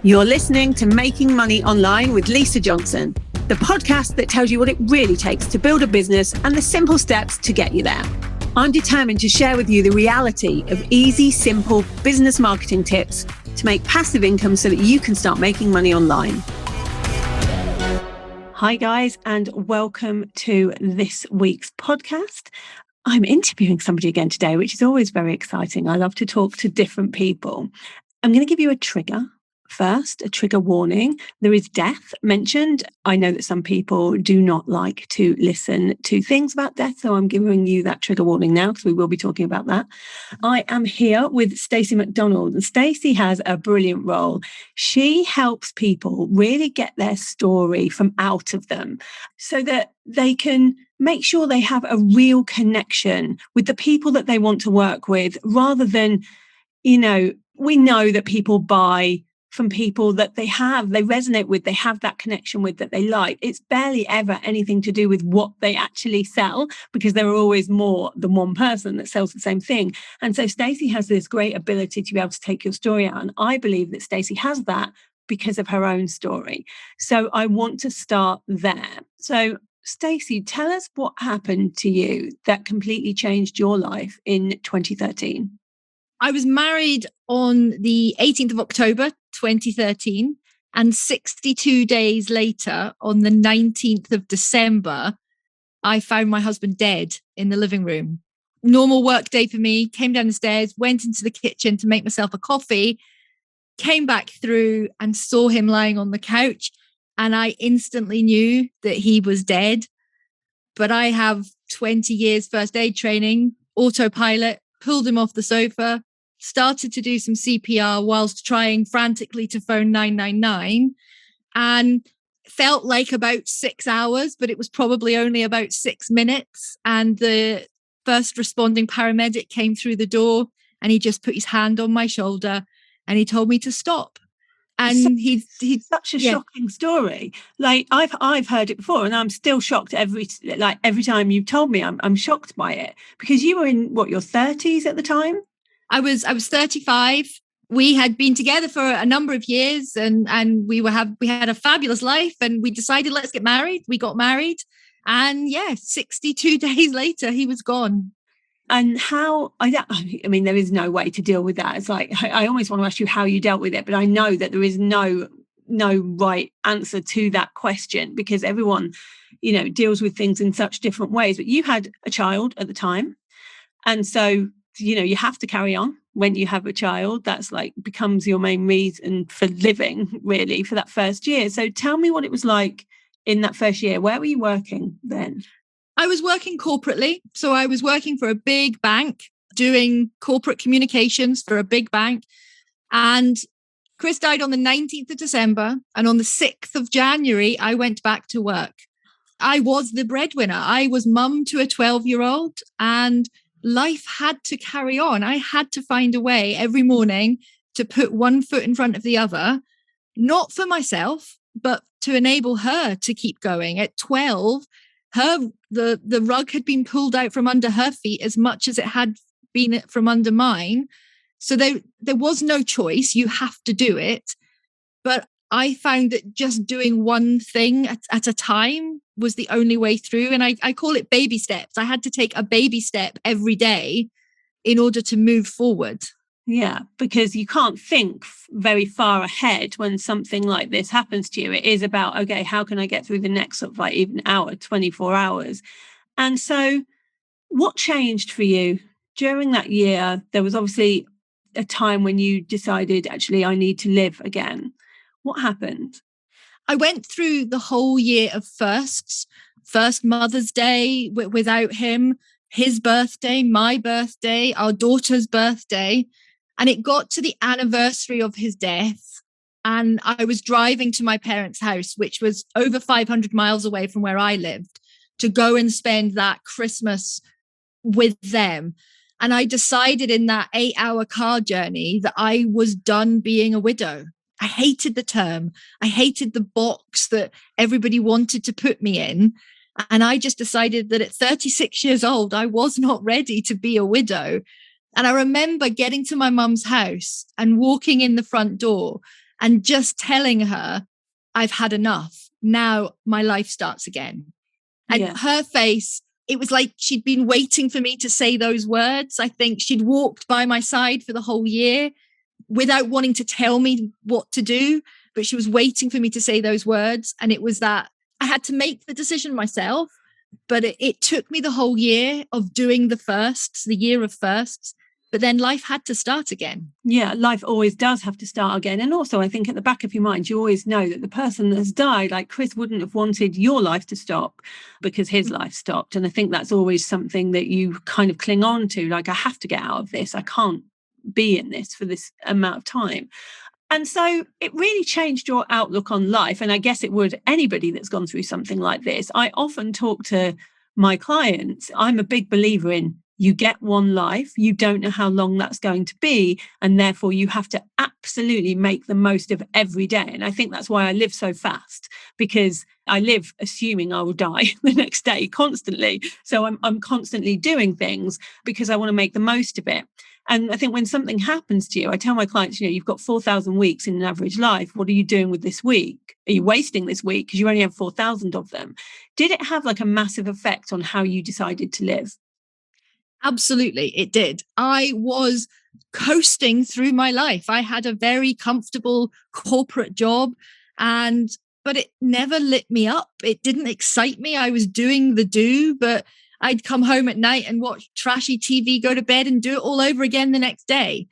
You're listening to Making Money Online with Lisa Johnson, the podcast that tells you what it really takes to build a business and the simple steps to get you there. I'm determined to share with you the reality of easy, simple business marketing tips to make passive income so that you can start making money online. Hi guys, and welcome to this week's podcast. I'm interviewing somebody again today, which is always very exciting. I love to talk to different people. I'm going to give you a trigger. First, a trigger warning. There is death mentioned. I know that some people do not like to listen to things about death, so I'm giving you that trigger warning now because we will be talking about that. I am here with Stacey MacDonald, and Stacey has a brilliant role. She helps people really get their story from out of them so that they can make sure they have a real connection with the people that they want to work with, rather than, we know that people buy from people that they resonate with, they have that connection with, that they like. It's barely ever anything to do with what they actually sell, because there are always more than one person that sells the same thing. And so Stacey has this great ability to be able to take your story out. And I believe that Stacey has that because of her own story. So I want to start there. So Stacey, tell us what happened to you that completely changed your life in 2013. I was married on the 18th of October, 2013, and 62 days later, on the 19th of December, I found my husband dead in the living room. Normal work day for me, came down the stairs, went into the kitchen to make myself a coffee, came back through and saw him lying on the couch, and I instantly knew that he was dead. But I have 20 years first aid training, autopilot, pulled him off the sofa, started to do some CPR whilst trying frantically to phone 999, and felt like about 6 hours, but it was probably only about 6 minutes. And the first responding paramedic came through the door and he just put his hand on my shoulder and he told me to stop. And he's such a shocking story. Like I've heard it before, and I'm still shocked every time you've told me. I'm shocked by it, because you were in your 30s at the time. I was 35. We had been together for a number of years, and we had a fabulous life, and we decided, let's get married. We got married, and 62 days later he was gone. And there is no way to deal with that. It's like, I almost want to ask you how you dealt with it, but I know that there is no right answer to that question, because everyone, deals with things in such different ways. But you had a child at the time. And so, you have to carry on when you have a child. That's becomes your main reason for living, really, for that first year. So tell me what it was like in that first year. Where were you working then? I was working corporately. So I was working for a big bank, doing corporate communications for a big bank. And Chris died on the 19th of December. And on the 6th of January, I went back to work. I was the breadwinner. I was mum to a 12-year-old, and life had to carry on. I had to find a way every morning to put one foot in front of the other, not for myself, but to enable her to keep going. At 12, the rug had been pulled out from under her feet as much as it had been from under mine. So there was no choice. You have to do it. But I found that just doing one thing at a time was the only way through. And I call it baby steps. I had to take a baby step every day in order to move forward. Yeah, because you can't think very far ahead when something like this happens to you. It is about, okay, how can I get through the next sort of even hour, 24 hours? And so what changed for you during that year? There was obviously a time when you decided, actually, I need to live again. What happened? I went through the whole year of firsts. First Mother's Day without him, his birthday, my birthday, our daughter's birthday. And it got to the anniversary of his death. And I was driving to my parents' house, which was over 500 miles away from where I lived, to go and spend that Christmas with them. And I decided in that 8-hour car journey that I was done being a widow. I hated the term. I hated the box that everybody wanted to put me in. And I just decided that at 36 years old, I was not ready to be a widow. And I remember getting to my mum's house and walking in the front door and just telling her, I've had enough. Now my life starts again. And her face, it was like she'd been waiting for me to say those words. I think she'd walked by my side for the whole year without wanting to tell me what to do, but she was waiting for me to say those words. And it was that I had to make the decision myself, but it took me the whole year of doing the year of firsts. But then life had to start again. Yeah, life always does have to start again. And also, I think at the back of your mind, you always know that the person that has died, like Chris wouldn't have wanted your life to stop because his life stopped. And I think that's always something that you kind of cling on to. Like, I have to get out of this. I can't be in this for this amount of time. And so it really changed your outlook on life. And I guess it would anybody that's gone through something like this. I often talk to my clients. I'm a big believer in you get one life, you don't know how long that's going to be, and therefore you have to absolutely make the most of every day. And I think that's why I live so fast, because I live assuming I will die the next day constantly. So I'm constantly doing things because I want to make the most of it. And I think when something happens to you, I tell my clients, you've got 4,000 weeks in an average life. What are you doing with this week? Are you wasting this week because you only have 4,000 of them? Did it have like a massive effect on how you decided to live? Absolutely, it did. I was coasting through my life. I had a very comfortable corporate job, but it never lit me up. It didn't excite me. I was doing the do, but I'd come home at night and watch trashy TV, go to bed and do it all over again the next day.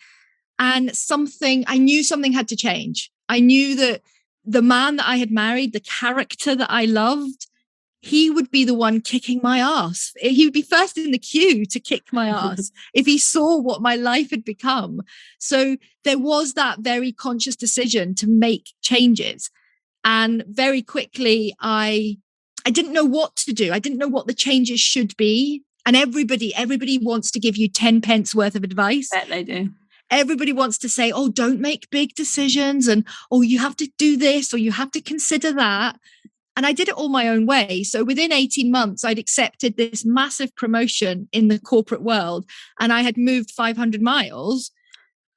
And I knew something had to change. I knew that the man that I had married, the character that I loved, he would be the one kicking my ass. He would be first in the queue to kick my ass if he saw what my life had become. So there was that very conscious decision to make changes. And very quickly, I didn't know what to do. I didn't know what the changes should be. And everybody wants to give you 10 pence worth of advice. I bet they do. Everybody wants to say, oh, don't make big decisions. And, oh, you have to do this or you have to consider that. And I did it all my own way. So within 18 months, I'd accepted this massive promotion in the corporate world and I had moved 500 miles.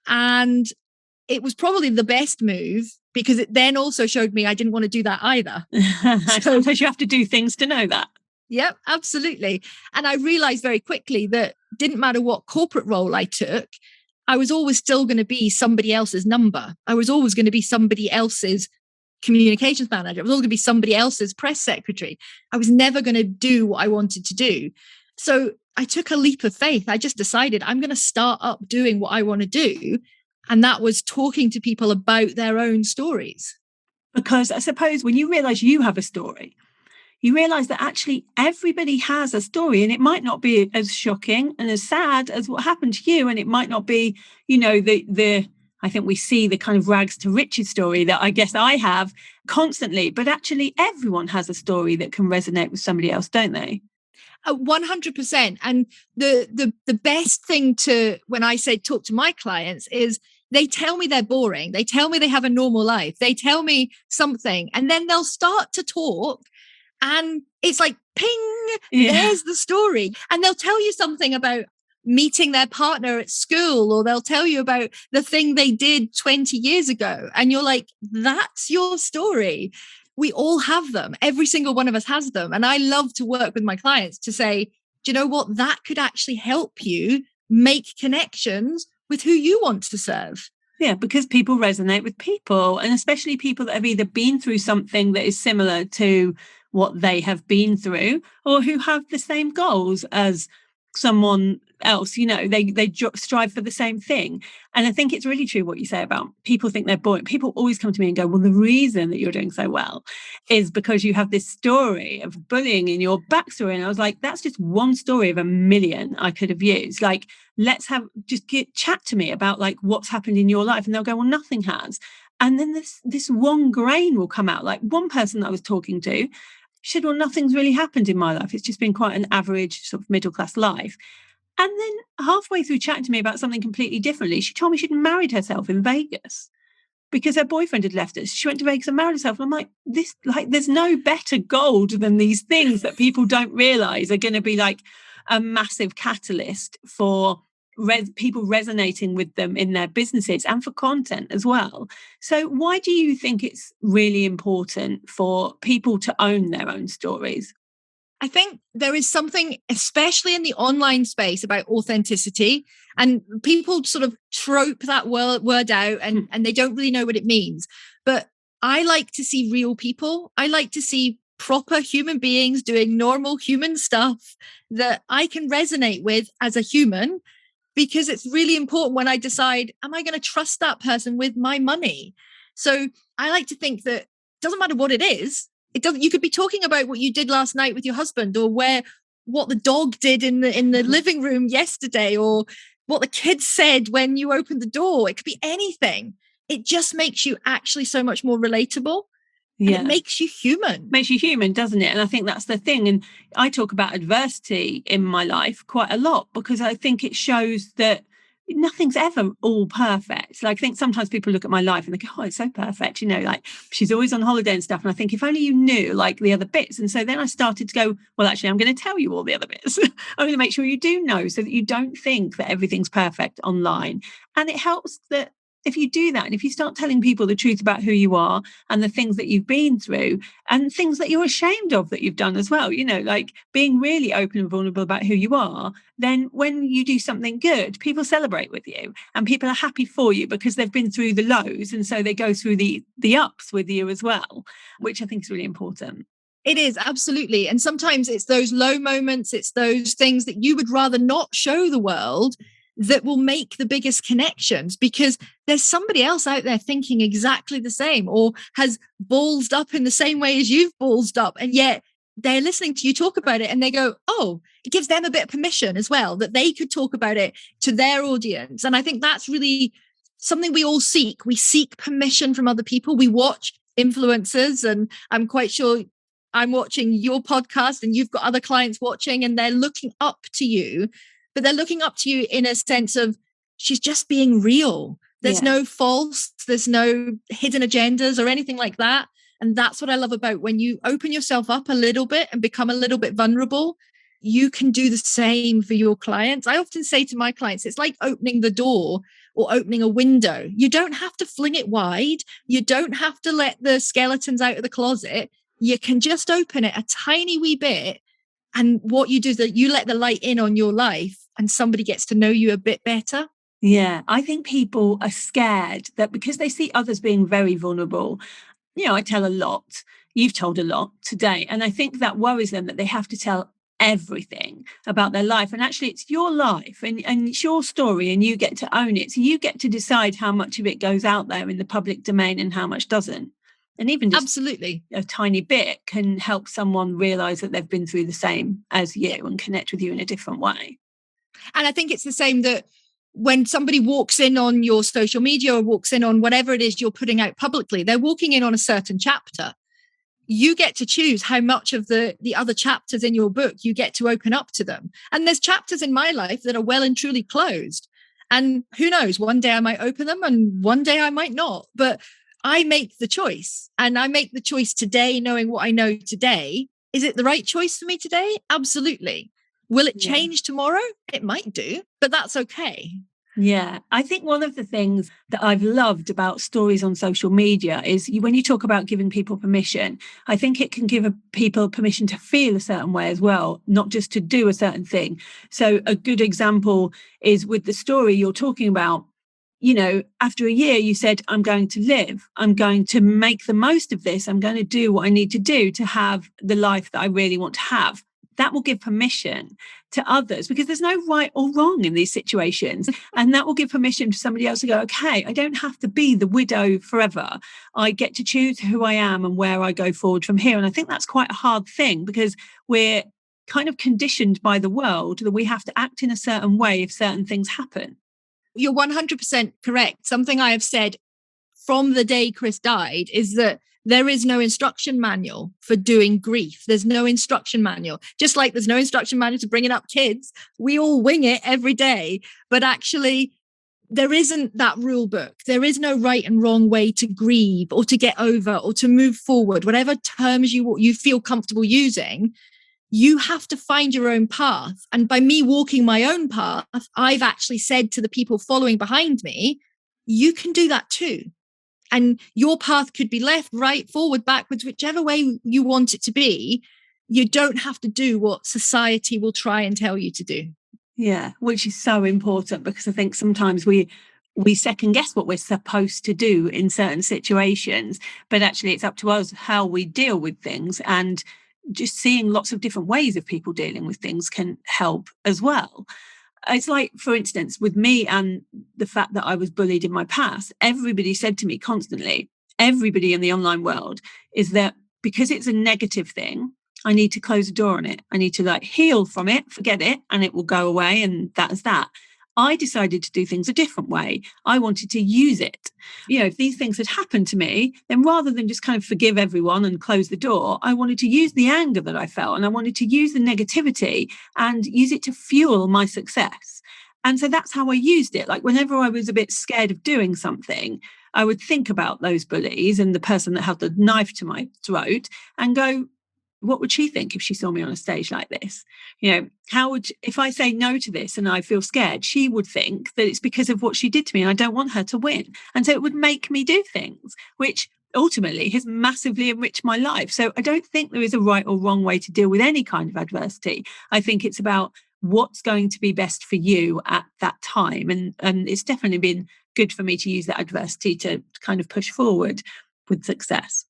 And it was probably the best move because it then also showed me I didn't want to do that either. Sometimes you have to do things to know that. Yep, absolutely. And I realized very quickly that it didn't matter what corporate role I took, I was always still going to be somebody else's number. I was always going to be somebody else's communications manager. I was always going to be somebody else's press secretary. I was never going to do what I wanted to do. So I took a leap of faith. I just decided I'm going to start up doing what I want to do. And that was talking to people about their own stories. Because I suppose when you realize you have a story, you realize that actually everybody has a story and it might not be as shocking and as sad as what happened to you. And it might not be, I think we see the kind of rags to riches story that I guess I have constantly, but actually everyone has a story that can resonate with somebody else, don't they? 100%. And the best thing when I say talk to my clients is they tell me they're boring. They tell me they have a normal life. They tell me something and then they'll start to talk and it's like, ping, there's the story. And they'll tell you something about meeting their partner at school, or they'll tell you about the thing they did 20 years ago. And you're like, that's your story. We all have them. Every single one of us has them. And I love to work with my clients to say, do you know what? That could actually help you make connections with who you want to serve. Yeah, because people resonate with people, and especially people that have either been through something that is similar to what they have been through, or who have the same goals as someone else. They strive for the same thing. And I think it's really true what you say about people think they're boring. People always come to me and go, well, the reason that you're doing so well is because you have this story of bullying in your backstory. And I was like, that's just one story of a million I could have used. Like, let's chat to me about like what's happened in your life. And they'll go, well, nothing has. And then this one grain will come out. Like one person that I was talking to, she said, well, nothing's really happened in my life. It's just been quite an average sort of middle class life. And then halfway through chatting to me about something completely differently, she told me she'd married herself in Vegas because her boyfriend had left her. She went to Vegas and married herself. And I'm like, there's no better gold than these things that people don't realize are going to be like a massive catalyst for people resonating with them in their businesses and for content as well. So why do you think it's really important for people to own their own stories? I think there is something, especially in the online space, about authenticity, and people sort of trope that word out and they don't really know what it means. But I like to see real people. I like to see proper human beings doing normal human stuff that I can resonate with as a human, because it's really important when I decide, am I going to trust that person with my money? So I like to think that it doesn't matter what it is. It doesn't. You could be talking about what you did last night with your husband, or what the dog did in the living room yesterday, or what the kids said when you opened the door. It could be anything. It just makes you actually so much more relatable. Yeah. And it makes you human. Makes you human, doesn't it? And I think that's the thing. And I talk about adversity in my life quite a lot, because I think it shows that nothing's ever all perfect. Like, I think sometimes people look at my life and they go, oh, it's so perfect, like she's always on holiday and stuff. And I think, if only you knew like the other bits. And so then I started to go, well, actually, I'm going to tell you all the other bits. I'm going to make sure you do know, so that you don't think that everything's perfect online. And it helps that if you do that, and if you start telling people the truth about who you are and the things that you've been through and things that you're ashamed of that you've done as well, like being really open and vulnerable about who you are, then when you do something good, people celebrate with you and people are happy for you because they've been through the lows. And so they go through the ups with you as well, which I think is really important. It is, absolutely. And sometimes it's those low moments, it's those things that you would rather not show the world that will make the biggest connections, because there's somebody else out there thinking exactly the same, or has ballsed up in the same way as you've ballsed up. And yet they're listening to you talk about it and they go, oh, it gives them a bit of permission as well, that they could talk about it to their audience. And I think that's really something we all seek. We seek permission from other people. We watch influencers, and I'm quite sure I'm watching your podcast and you've got other clients watching, and they're looking up to you. But they're looking up to you in a sense of, she's just being real. There's no false, there's no hidden agendas or anything like that. And that's what I love about when you open yourself up a little bit and become a little bit vulnerable, you can do the same for your clients. I often say to my clients, it's like opening the door or opening a window. You don't have to fling it wide. You don't have to let the skeletons out of the closet. You can just open it a tiny wee bit. And what you do is that you let the light in on your life and somebody gets to know you a bit better. Yeah, I think people are scared that because they see others being very vulnerable. I tell a lot. You've told a lot today. And I think that worries them, that they have to tell everything about their life. And actually, it's your life and it's your story, and you get to own it. So you get to decide how much of it goes out there in the public domain and how much doesn't. And even just absolutely a tiny bit can help someone realize that they've been through the same as you and connect with you in a different way. And I think it's the same that when somebody walks in on your social media or walks in on whatever it is you're putting out publicly, they're walking in on a certain chapter. You get to choose how much of the other chapters in your book you get to open up to them. And there's chapters in my life that are well and truly closed. And who knows, one day I might open them and one day I might not. But I make the choice, and I make the choice today, knowing what I know today. Is it the right choice for me today? Absolutely. Will it change tomorrow? It might do, but that's okay. Yeah, I think one of the things that I've loved about stories on social media is when you talk about giving people permission, I think it can give people permission to feel a certain way as well, not just to do a certain thing. So a good example is with the story you're talking about. After a year, you said, I'm going to live. I'm going to make the most of this. I'm going to do what I need to do to have the life that I really want to have. That will give permission to others, because there's no right or wrong in these situations. And that will give permission to somebody else to go, okay, I don't have to be the widow forever. I get to choose who I am and where I go forward from here. And I think that's quite a hard thing, because we're kind of conditioned by the world that we have to act in a certain way if certain things happen. You're 100% correct. Something I have said from the day Chris died is that there is no instruction manual for doing grief. There's no instruction manual. Just like there's no instruction manual to bringing up kids. We all wing it every day. But actually, there isn't that rule book. There is no right and wrong way to grieve or to get over or to move forward. Whatever terms you feel comfortable using, you have to find your own path. And by me walking my own path, I've actually said to the people following behind me, you can do that too. And your path could be left, right, forward, backwards, whichever way you want it to be. You don't have to do what society will try and tell you to do. Yeah, which is so important, because I think sometimes we second guess what we're supposed to do in certain situations, but actually it's up to us how we deal with things, and just seeing lots of different ways of people dealing with things can help as well. It's like, for instance, with me and the fact that I was bullied in my past, everybody said to me constantly, everybody in the online world, is that because it's a negative thing, I need to close the door on it. I need to heal from it, forget it, and it will go away. And that is that. I decided to do things a different way. I wanted to use it. If these things had happened to me, then rather than just kind of forgive everyone and close the door, I wanted to use the anger that I felt, and I wanted to use the negativity and use it to fuel my success. And so that's how I used it. Like, whenever I was a bit scared of doing something, I would think about those bullies and the person that held the knife to my throat and go, what would she think if she saw me on a stage like this? If I say no to this and I feel scared, she would think that it's because of what she did to me and I don't want her to win. And so it would make me do things, which ultimately has massively enriched my life. So I don't think there is a right or wrong way to deal with any kind of adversity. I think it's about what's going to be best for you at that time. And it's definitely been good for me to use that adversity to kind of push forward with success.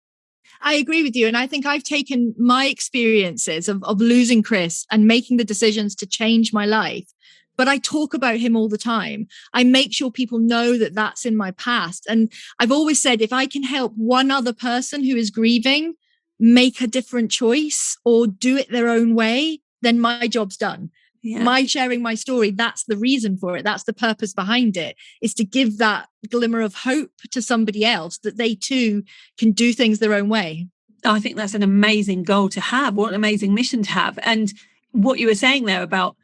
I agree with you. And I think I've taken my experiences of losing Chris and making the decisions to change my life. But I talk about him all the time. I make sure people know that that's in my past. And I've always said, if I can help one other person who is grieving make a different choice or do it their own way, then my job's done. Yeah. My sharing my story, that's the reason for it. That's the purpose behind it, is to give that glimmer of hope to somebody else that they too can do things their own way. I think that's an amazing goal to have. What an amazing mission to have. And what you were saying there about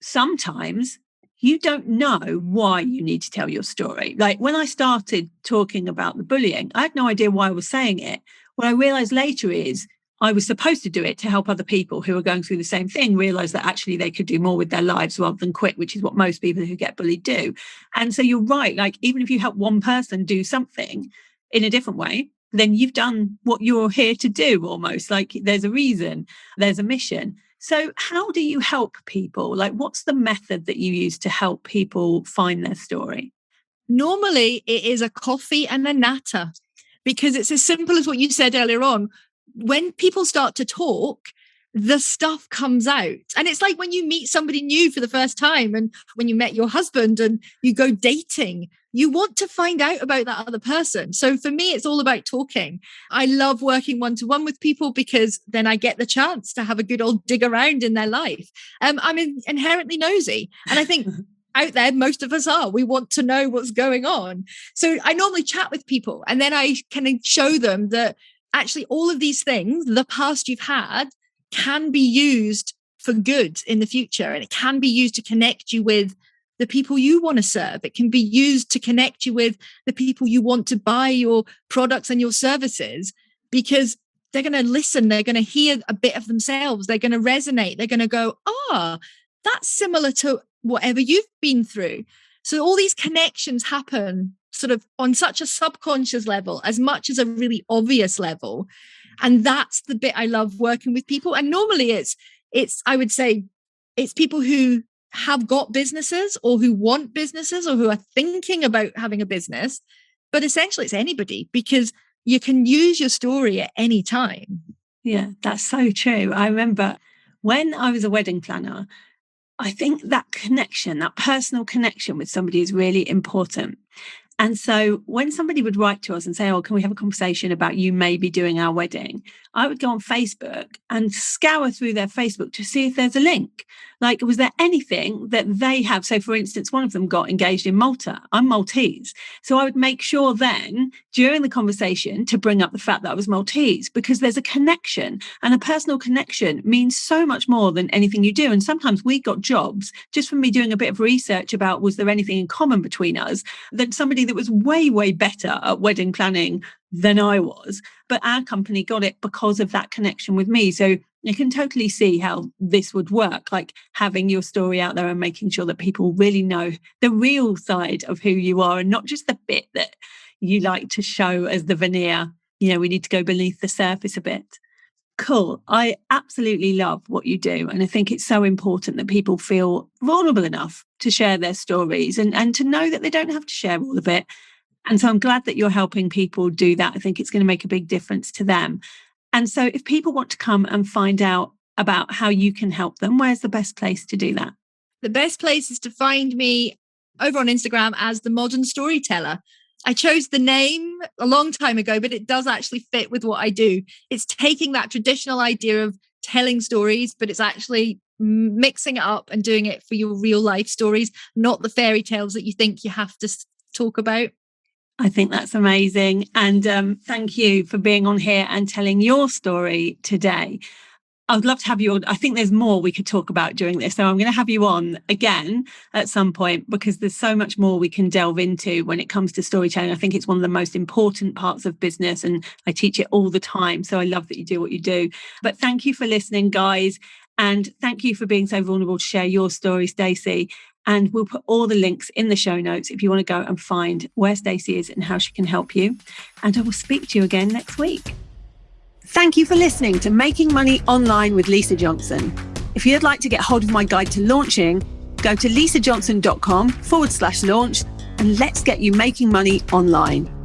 sometimes you don't know why you need to tell your story. Like, when I started talking about the bullying, I had no idea why I was saying it. What I realized later is I was supposed to do it to help other people who are going through the same thing realize that actually they could do more with their lives rather than quit, which is what most people who get bullied do. And so you're right. Like, even if you help one person do something in a different way, then you've done what you're here to do almost. Like, there's a reason, there's a mission. So how do you help people? Like, what's the method that you use to help people find their story? Normally, it is a coffee and a natter, because it's as simple as what you said earlier on. When people start to talk, the stuff comes out. And it's like when you meet somebody new for the first time, and when you met your husband and you go dating, you want to find out about that other person. So for me, it's all about talking. I love working one-to-one with people because then I get the chance to have a good old dig around in their life. I'm inherently nosy. And I think out there, most of us are. We want to know what's going on. So I normally chat with people, and then I can show them that actually all of these things, the past you've had, can be used for good in the future. And it can be used to connect you with the people you want to serve. It can be used to connect you with the people you want to buy your products and your services, because they're going to listen. They're going to hear a bit of themselves. They're going to resonate. They're going to go, that's similar to whatever you've been through. So all these connections happen sort of on such a subconscious level as much as a really obvious level. And that's the bit I love working with people. And normally it's I would say it's people who have got businesses or who want businesses or who are thinking about having a business. But essentially it's anybody, because you can use your story at any time. Yeah, that's so true. I remember when I was a wedding planner, I think that connection, that personal connection with somebody is really important. And so when somebody would write to us and say, can we have a conversation about you maybe doing our wedding? I would go on Facebook and scour through their Facebook to see if there's a link. Like, was there anything that they have? So, for instance, one of them got engaged in Malta. I'm Maltese. So I would make sure then during the conversation to bring up the fact that I was Maltese, because there's a connection, and a personal connection means so much more than anything you do. And sometimes we got jobs just from me doing a bit of research about was there anything in common between us, than somebody that was way, way better at wedding planning than I was. But our company got it because of that connection with me. So You can totally see how this would work, like having your story out there and making sure that people really know the real side of who you are and not just the bit that you like to show as the veneer. We need to go beneath the surface a bit. Cool. I absolutely love what you do. And I think it's so important that people feel vulnerable enough to share their stories and to know that they don't have to share all of it. And so I'm glad that you're helping people do that. I think it's going to make a big difference to them. And so if people want to come and find out about how you can help them, where's the best place to do that? The best place is to find me over on Instagram as the Modern Storyteller. I chose the name a long time ago, but it does actually fit with what I do. It's taking that traditional idea of telling stories, but it's actually mixing it up and doing it for your real life stories, not the fairy tales that you think you have to talk about. I think that's amazing. And thank you for being on here and telling your story today. I would love to have you on. I think there's more we could talk about during this. So I'm going to have you on again at some point because there's so much more we can delve into when it comes to storytelling. I think it's one of the most important parts of business and I teach it all the time. So I love that you do what you do. But thank you for listening, guys. And thank you for being so vulnerable to share your story, Stacey. And we'll put all the links in the show notes if you want to go and find where Stacey is and how she can help you. And I will speak to you again next week. Thank you for listening to Making Money Online with Lisa Johnson. If you'd like to get hold of my guide to launching, go to lisajohnson.com/launch and let's get you making money online.